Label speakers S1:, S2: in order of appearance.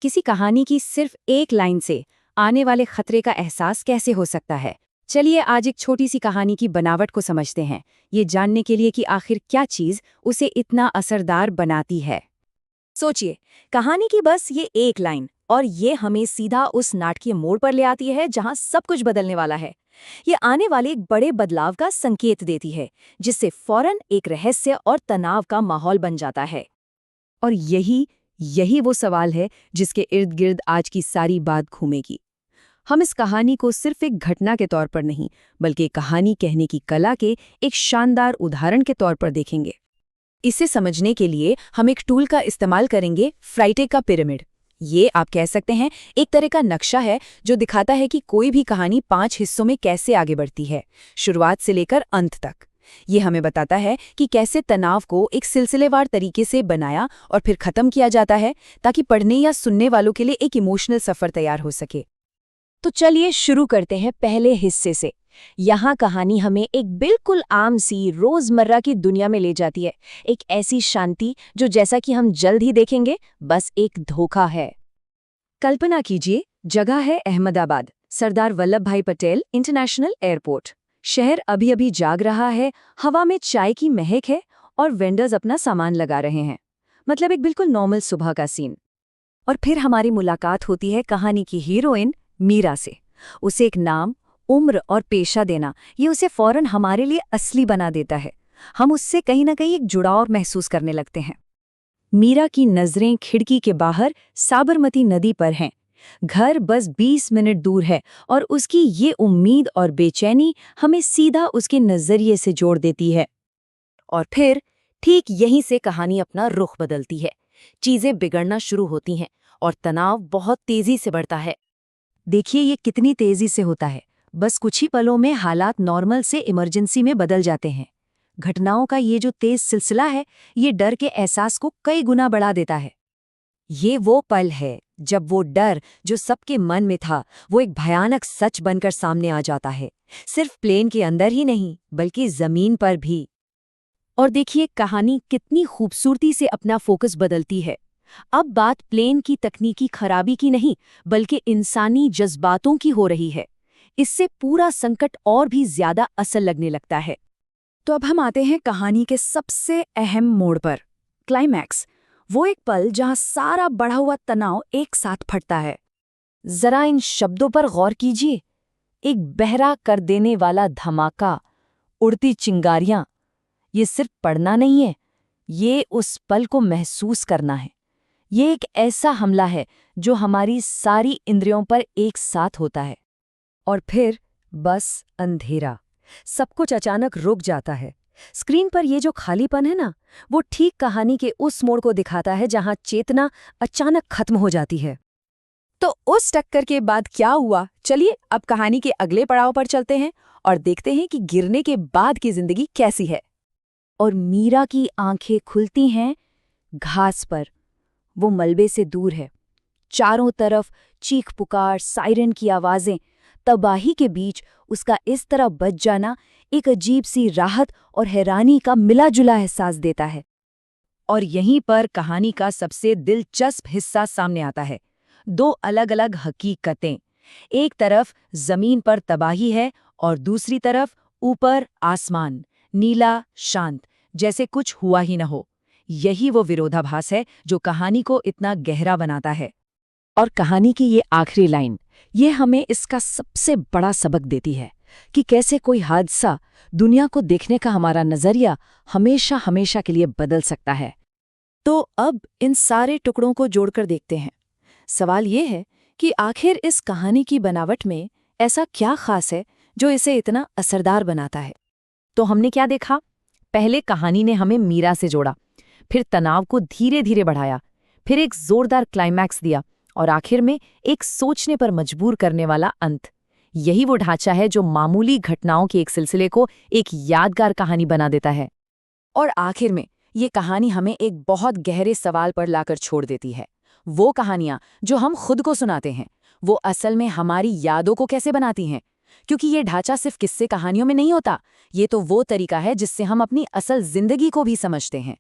S1: किसी कहानी की सिर्फ एक लाइन से आने वाले खतरे का एहसास कैसे हो सकता है? चलिए आज एक छोटी सी कहानी की बनावट को समझते हैं, ये जानने के लिए कि आखिर क्या चीज उसे इतना असरदार बनाती है।
S2: सोचिए, कहानी की बस ये एक लाइन और ये हमें सीधा उस नाटकीय मोड़ पर ले आती है जहां सब कुछ बदलने वाला है। ये आने वाले एक बड़े बदलाव का संकेत देती है, जिससे फौरन एक रहस्य और तनाव का माहौल बन जाता है।
S1: और यही वो सवाल है जिसके इर्द गिर्द आज की सारी बात घूमेगी। हम इस कहानी को सिर्फ एक घटना के तौर पर नहीं, बल्कि कहानी कहने की कला के एक शानदार उदाहरण के तौर पर देखेंगे। इसे समझने के लिए हम एक टूल का इस्तेमाल करेंगे, फ्राइटे का पिरामिड। ये आप कह सकते हैं एक तरह का नक्शा है जो दिखाता है कि कोई भी कहानी 5 हिस्सों में कैसे आगे बढ़ती है, शुरुआत से लेकर अंत तक। ये हमें बताता है कि कैसे तनाव को एक सिलसिलेवार तरीके से बनाया और फिर खत्म किया जाता है, ताकि पढ़ने या सुनने वालों के लिए एक इमोशनल सफर तैयार हो सके।
S2: तो चलिए शुरू करते हैं पहले हिस्से से। यहाँ कहानी हमें एक बिल्कुल आम सी रोजमर्रा की दुनिया में ले जाती है, एक ऐसी शांति जो, जैसा कि हम जल्द ही देखेंगे, बस एक धोखा है।
S1: कल्पना कीजिए, जगह है अहमदाबाद, सरदार वल्लभ भाई पटेल इंटरनेशनल एयरपोर्ट। शहर अभी अभी जाग रहा है, हवा में चाय की महक है और वेंडर्स अपना सामान लगा रहे हैं। मतलब एक बिल्कुल नॉर्मल सुबह का सीन। और फिर हमारी मुलाकात होती है कहानी की हीरोइन मीरा से। उसे एक नाम, उम्र और पेशा देना, ये उसे फौरन हमारे लिए असली बना देता है। हम उससे कहीं ना कहीं एक जुड़ाव महसूस करने लगते हैं। मीरा की नजरें खिड़की के बाहर साबरमती नदी पर हैं। घर बस 20 मिनट दूर है और उसकी ये उम्मीद और बेचैनी हमें सीधा उसके नजरिए से जोड़ देती है।
S2: और फिर ठीक यहीं से कहानी अपना रुख बदलती है। चीजें बिगड़ना शुरू होती हैं और तनाव बहुत तेजी से बढ़ता है।
S1: देखिए ये कितनी तेजी से होता है। बस कुछ ही पलों में हालात नॉर्मल से इमरजेंसी में बदल जाते हैं। घटनाओं का ये जो तेज सिलसिला है, ये डर के एहसास को कई गुना बढ़ा देता है। ये वो पल है जब वो डर जो सबके मन में था, वो एक भयानक सच बनकर सामने आ जाता है। सिर्फ प्लेन के अंदर ही नहीं, बल्कि जमीन पर भी। और देखिए कहानी कितनी खूबसूरती से अपना फोकस बदलती है। अब बात प्लेन की तकनीकी खराबी की नहीं, बल्कि इंसानी जज्बातों की हो रही है। इससे पूरा संकट और भी ज्यादा असल लगने लगता है। तो अब हम आते हैं कहानी के सबसे अहम मोड़ पर, क्लाइमैक्स। वो एक पल जहां सारा बढ़ा हुआ तनाव एक साथ फटता है। जरा इन शब्दों पर गौर कीजिए। एक बहरा कर देने वाला धमाका, उड़ती चिंगारियां। ये सिर्फ पढ़ना नहीं है, ये उस पल को महसूस करना है। ये एक ऐसा हमला है जो हमारी सारी इंद्रियों पर एक साथ होता है। और फिर बस अंधेरा। सब कुछ अचानक रुक जाता है। स्क्रीन पर ये जो खालीपन है ना, वो ठीक कहानी के उस मोड़ को दिखाता है जहां चेतना अचानक खत्म हो जाती है। तो उस टक्कर के बाद क्या हुआ? चलिए अब कहानी के अगले पड़ाव पर चलते हैं और देखते हैं कि गिरने के बाद की जिंदगी कैसी है। और मीरा की आंखें खुलती हैं घास पर। वो मलबे से दूर है। चारों तरफ चीख पुकार, सायरन की आवाजें। तबाही के बीच उसका इस तरह बच जाना एक अजीब सी राहत और हैरानी का मिला-जुला एहसास देता है। और यहीं पर कहानी का सबसे दिलचस्प हिस्सा सामने आता है। 2 अलग-अलग हकीकतें। एक तरफ जमीन पर तबाही है और दूसरी तरफ ऊपर आसमान, नीला, शांत, जैसे कुछ हुआ ही न हो। यही वो विरोधाभास है जो कहानी को इतना गहरा बनाता है। और कहानी की ये आखिरी लाइन, ये हमें इसका सबसे बड़ा सबक देती है कि कैसे कोई हादसा दुनिया को देखने का हमारा नजरिया हमेशा हमेशा के लिए बदल सकता है। तो अब इन सारे टुकड़ों को जोड़कर देखते हैं। सवाल ये है कि आखिर इस कहानी की बनावट में ऐसा क्या खास है जो इसे इतना असरदार बनाता है। तो हमने क्या देखा? पहले कहानी ने हमें मीरा से जोड़ा, फिर तनाव को धीरे धीरे बढ़ाया, फिर एक जोरदार क्लाइमैक्स दिया और आखिर में एक सोचने पर मजबूर करने वाला अंत। यही वो ढांचा है जो मामूली घटनाओं के एक सिलसिले को एक यादगार कहानी बना देता है। और आखिर में ये कहानी हमें एक बहुत गहरे सवाल पर लाकर छोड़ देती है। वो कहानियां जो हम खुद को सुनाते हैं, वो असल में हमारी यादों को कैसे बनाती हैं? क्योंकि ये ढांचा सिर्फ किस्से कहानियों में नहीं होता, ये तो वो तरीका है जिससे हम अपनी असल जिंदगी को भी समझते हैं।